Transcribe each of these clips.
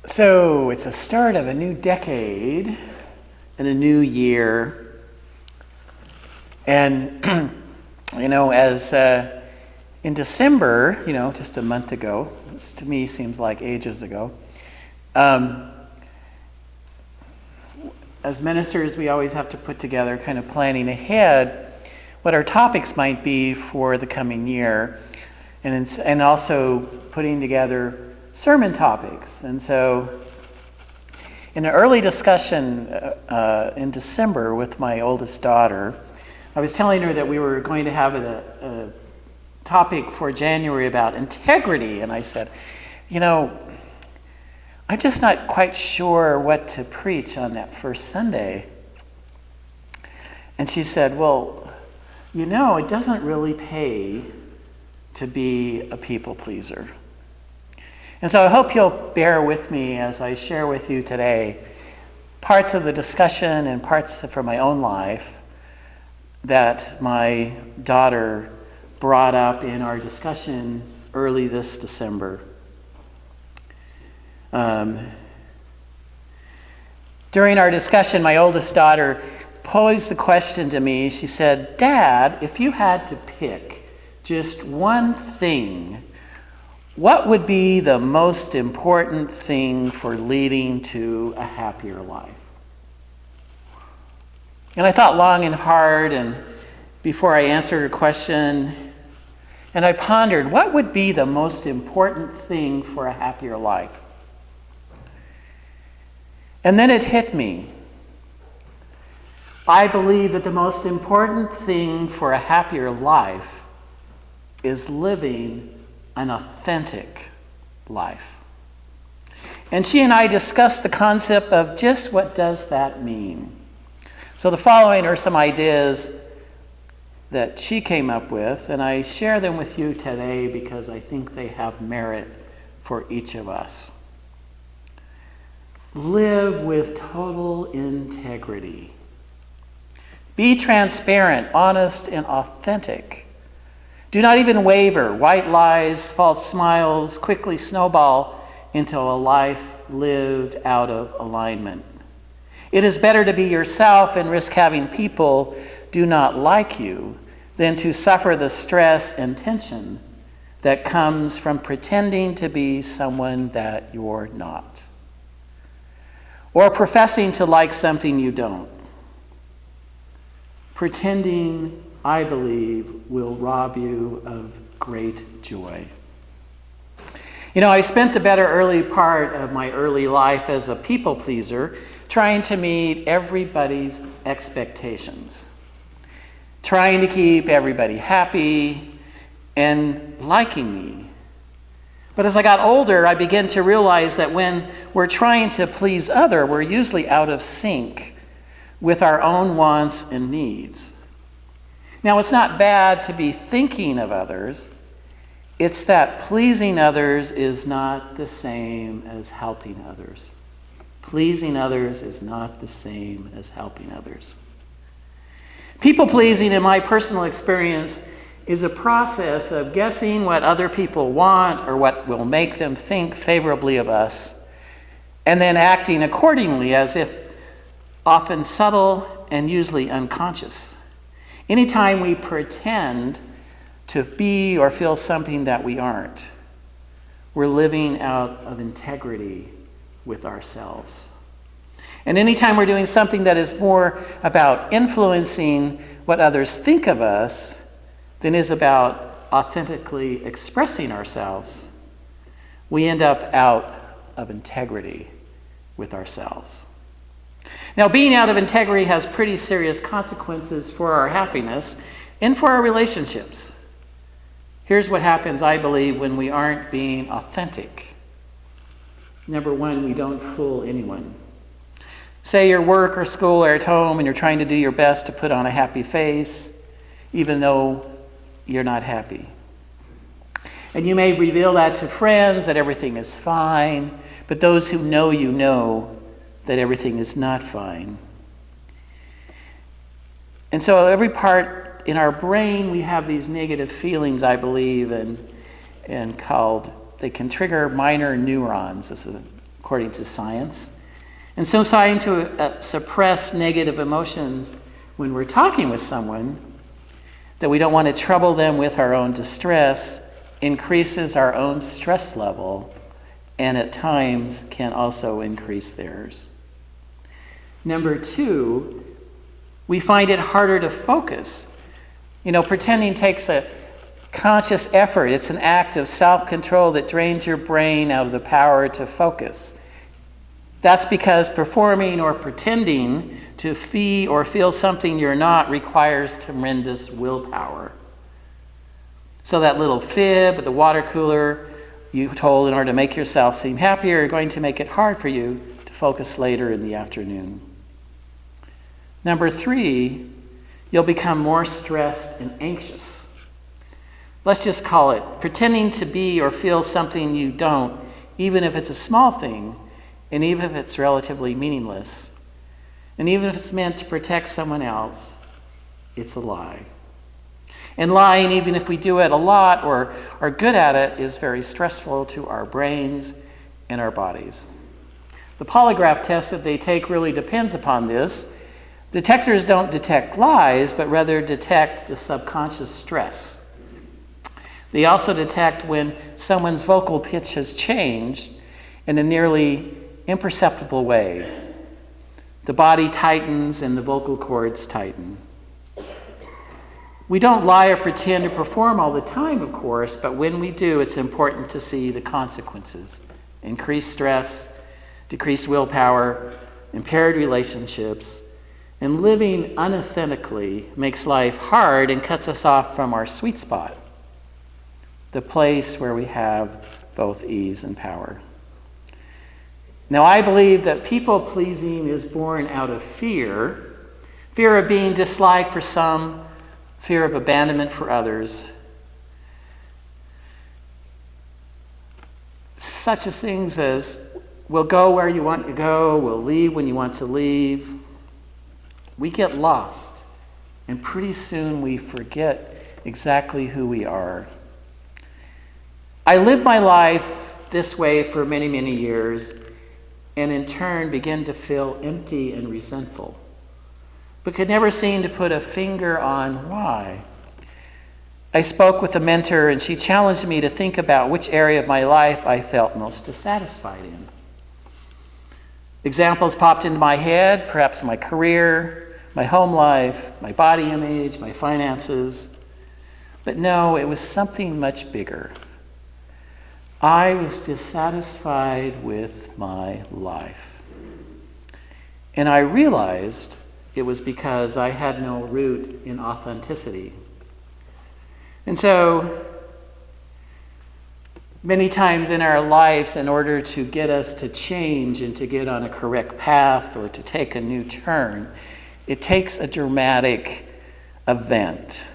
So it's a start of a new decade and a new year. And, as in December, just a month ago, which to me seems like ages ago, as ministers, we always have to put together kind of planning ahead what our topics might be for the coming year, and also putting together sermon topics. And so in an early discussion in December with my oldest daughter, I was telling her that we were going to have a topic for January about integrity. And I said, I'm just not quite sure what to preach on that first Sunday. And she said, well, it doesn't really pay to be a people pleaser. And so I hope you'll bear with me as I share with you today parts of the discussion and parts from my own life that my daughter brought up in our discussion early this December. During our discussion, my oldest daughter posed the question to me. She said, "Dad, if you had to pick just one thing, what would be the most important thing for leading to a happier life?" And I thought long and hard and before I answered her question, and I pondered, what would be the most important thing for a happier life? And then it hit me. I believe that the most important thing for a happier life is living an authentic life. And she and I discussed the concept of just what does that mean. So the following are some ideas that she came up with, and I share them with you today because I think they have merit for each of us. Live with total integrity. Be transparent, honest, and authentic. Do not even waver. White lies, false smiles quickly snowball into a life lived out of alignment. It is better to be yourself and risk having people do not like you than to suffer the stress and tension that comes from pretending to be someone that you're not, or professing to like something you don't. Pretending, I believe, will rob you of great joy. I spent the better early part of my early life as a people pleaser, trying to meet everybody's expectations, trying to keep everybody happy and liking me. But as I got older, I began to realize that when we're trying to please others, we're usually out of sync with our own wants and needs. Now, it's not bad to be thinking of others. It's that pleasing others is not the same as helping others. Pleasing others is not the same as helping others. People pleasing, in my personal experience, is a process of guessing what other people want or what will make them think favorably of us, and then acting accordingly, as if often subtle and usually unconscious. Anytime we pretend to be or feel something that we aren't, we're living out of integrity with ourselves. And anytime we're doing something that is more about influencing what others think of us than is about authentically expressing ourselves, we end up out of integrity with ourselves. Now, being out of integrity has pretty serious consequences for our happiness and for our relationships. Here's what happens, I believe, when we aren't being authentic. Number one, we don't fool anyone. Say you're at work or school or at home and you're trying to do your best to put on a happy face, even though you're not happy. And you may reveal that to friends that everything is fine, but those who know you know that everything is not fine. And so every part in our brain, we have these negative feelings, I believe, and called, they can trigger minor neurons. This is a according to science. And so trying to suppress negative emotions when we're talking with someone, that we don't want to trouble them with our own distress, increases our own stress level, and at times can also increase theirs. Number 2, we find it harder to focus. Pretending takes a conscious effort. It's an act of self-control that drains your brain out of the power to focus. That's because performing or pretending to feel something you're not requires tremendous willpower. So that little fib at the water cooler you told in order to make yourself seem happier are going to make it hard for you to focus later in the afternoon. Number 3, you'll become more stressed and anxious. Let's just call it pretending to be or feel something you don't, even if it's a small thing, and even if it's relatively meaningless, and even if it's meant to protect someone else, it's a lie. And lying, even if we do it a lot or are good at it, is very stressful to our brains and our bodies. The polygraph test that they take really depends upon this. Detectors don't detect lies, but rather detect the subconscious stress. They also detect when someone's vocal pitch has changed in a nearly imperceptible way. The body tightens and the vocal cords tighten. We don't lie or pretend to perform all the time, of course, but when we do, it's important to see the consequences. Increased stress, decreased willpower, impaired relationships, and living unauthentically makes life hard and cuts us off from our sweet spot, the place where we have both ease and power. Now, I believe that people-pleasing is born out of fear of being disliked for some, fear of abandonment for others. Such as things as, we'll go where you want to go, we'll leave when you want to leave. We get lost, and pretty soon we forget exactly who we are. I lived my life this way for many, many years, and in turn began to feel empty and resentful, but could never seem to put a finger on why. I spoke with a mentor, and she challenged me to think about which area of my life I felt most dissatisfied in. Examples popped into my head, perhaps my career, my home life, my body image, my finances. But no, it was something much bigger. I was dissatisfied with my life. And I realized it was because I had no root in authenticity. And so, many times in our lives, in order to get us to change and to get on a correct path or to take a new turn, it takes a dramatic event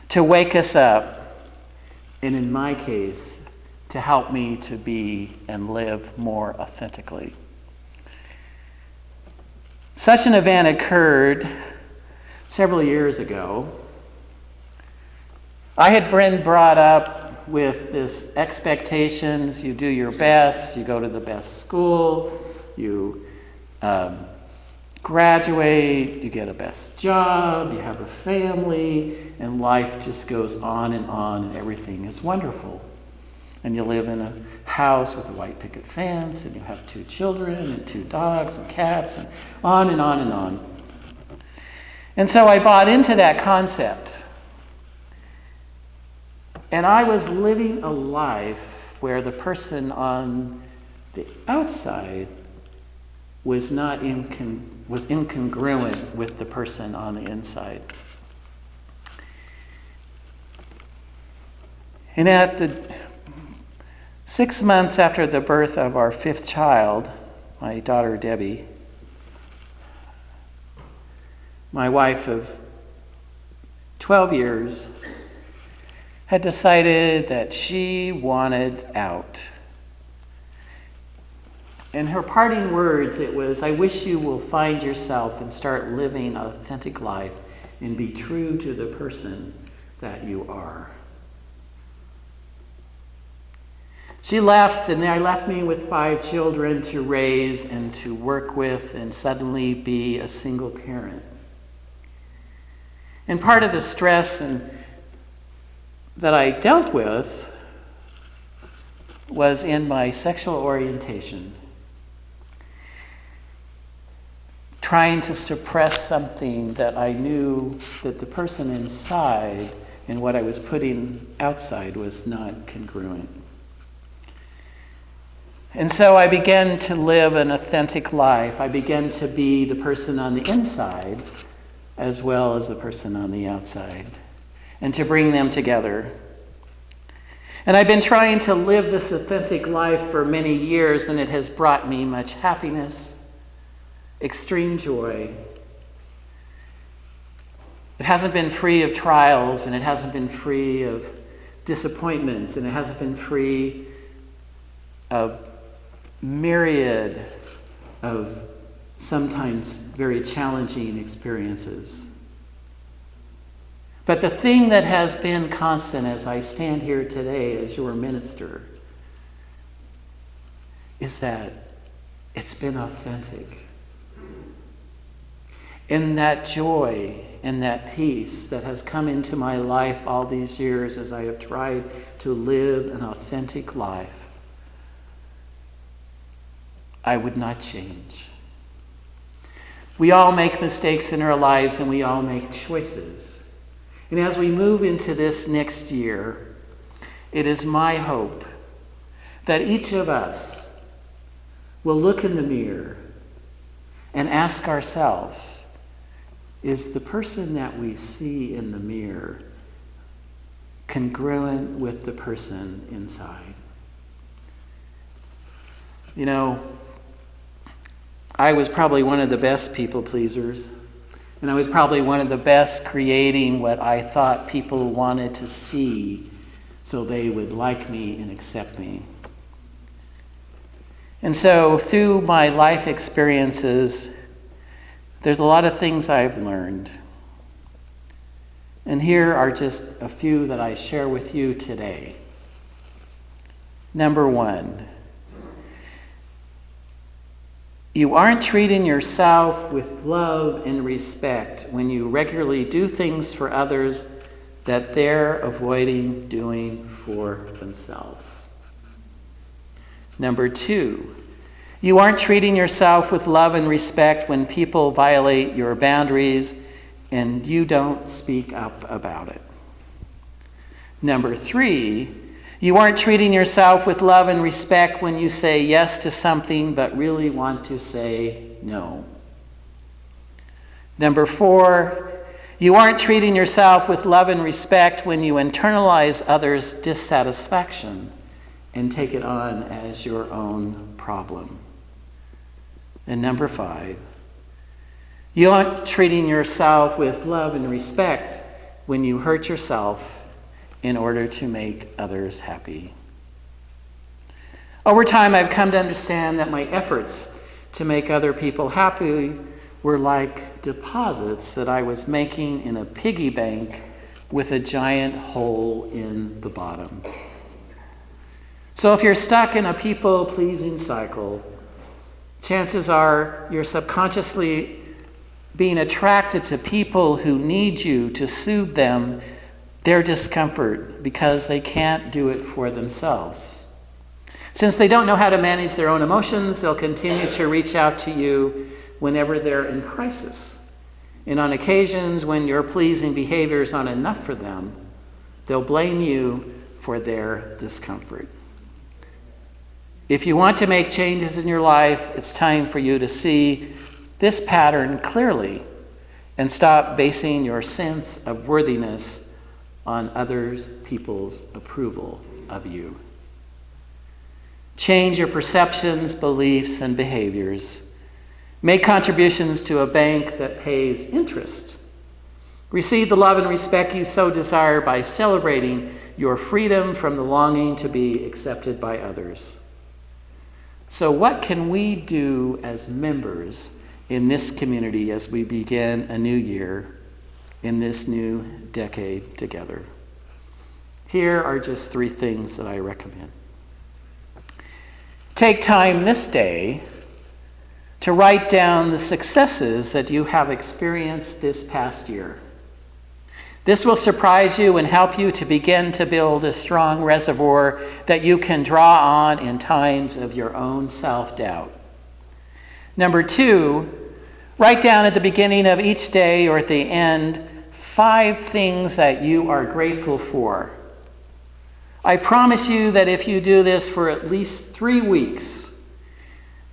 to wake us up, and in my case, to help me to be and live more authentically. Such an event occurred several years ago. I had been brought up with this expectations: you do your best, you go to the best school, you graduate, you get a best job, you have a family, and life just goes on, and everything is wonderful. And you live in a house with a white picket fence, and you have 2 children and 2 dogs and cats, and on and on and on. And so I bought into that concept. And I was living a life where the person on the outside was incongruent with the person on the inside. And at the 6 months after the birth of our 5th child, my daughter Debbie, my wife of 12 years, had decided that she wanted out. In her parting words, it was, "I wish you will find yourself and start living an authentic life and be true to the person that you are." She left, and they left me with 5 children to raise and to work with and suddenly be a single parent. And part of the stress that I dealt with was in my sexual orientation, trying to suppress something that I knew that the person inside and what I was putting outside was not congruent. And so I began to live an authentic life. I began to be the person on the inside as well as the person on the outside, and to bring them together. And I've been trying to live this authentic life for many years, and it has brought me much happiness, extreme joy. It hasn't been free of trials, and it hasn't been free of disappointments, and it hasn't been free of myriad of sometimes very challenging experiences. But the thing that has been constant as I stand here today as your minister is that it's been authentic. And that joy and that peace that has come into my life all these years as I have tried to live an authentic life, I would not change. We all make mistakes in our lives, and we all make choices. And as we move into this next year, it is my hope that each of us will look in the mirror and ask ourselves, is the person that we see in the mirror congruent with the person inside? You know, I was probably one of the best people pleasers, and I was probably one of the best creating what I thought people wanted to see so they would like me and accept me. And so through my life experiences, there's a lot of things I've learned. And here are just a few that I share with you today. Number 1, you aren't treating yourself with love and respect when you regularly do things for others that they're avoiding doing for themselves. Number 2, you aren't treating yourself with love and respect when people violate your boundaries and you don't speak up about it. Number 3, you aren't treating yourself with love and respect when you say yes to something but really want to say no. Number 4, you aren't treating yourself with love and respect when you internalize others' dissatisfaction and take it on as your own problem. And number 5, you aren't treating yourself with love and respect when you hurt yourself in order to make others happy. Over time, I've come to understand that my efforts to make other people happy were like deposits that I was making in a piggy bank with a giant hole in the bottom. So if you're stuck in a people-pleasing cycle, chances are you're subconsciously being attracted to people who need you to soothe them their discomfort because they can't do it for themselves. Since they don't know how to manage their own emotions, they'll continue to reach out to you whenever they're in crisis. And on occasions when your pleasing behavior is not enough for them, they'll blame you for their discomfort. If you want to make changes in your life, it's time for you to see this pattern clearly and stop basing your sense of worthiness on others people's approval of you. Change your perceptions, beliefs, and behaviors. Make contributions to a bank that pays interest. Receive the love and respect you so desire by celebrating your freedom from the longing to be accepted by others. So what can we do as members in this community as we begin a new year in this new decade together? Here are just 3 things that I recommend. Take time this day to write down the successes that you have experienced this past year. This will surprise you and help you to begin to build a strong reservoir that you can draw on in times of your own self-doubt. Number 2, write down at the beginning of each day or at the end 5 things that you are grateful for. I promise you that if you do this for at least 3 weeks,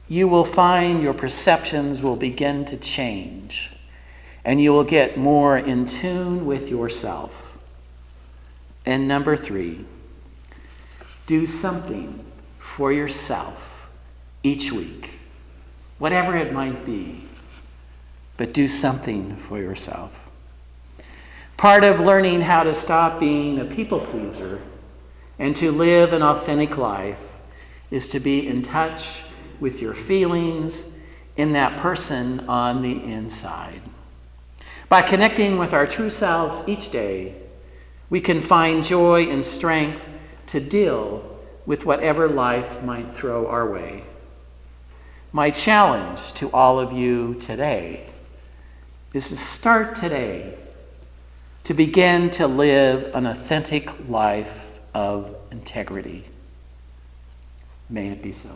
you will find your perceptions will begin to change and you will get more in tune with yourself. And number 3, do something for yourself each week, whatever it might be, but do something for yourself. Part of learning how to stop being a people pleaser and to live an authentic life is to be in touch with your feelings in that person on the inside. By connecting with our true selves each day, we can find joy and strength to deal with whatever life might throw our way. My challenge to all of you today is to start today to begin to live an authentic life of integrity. May it be so.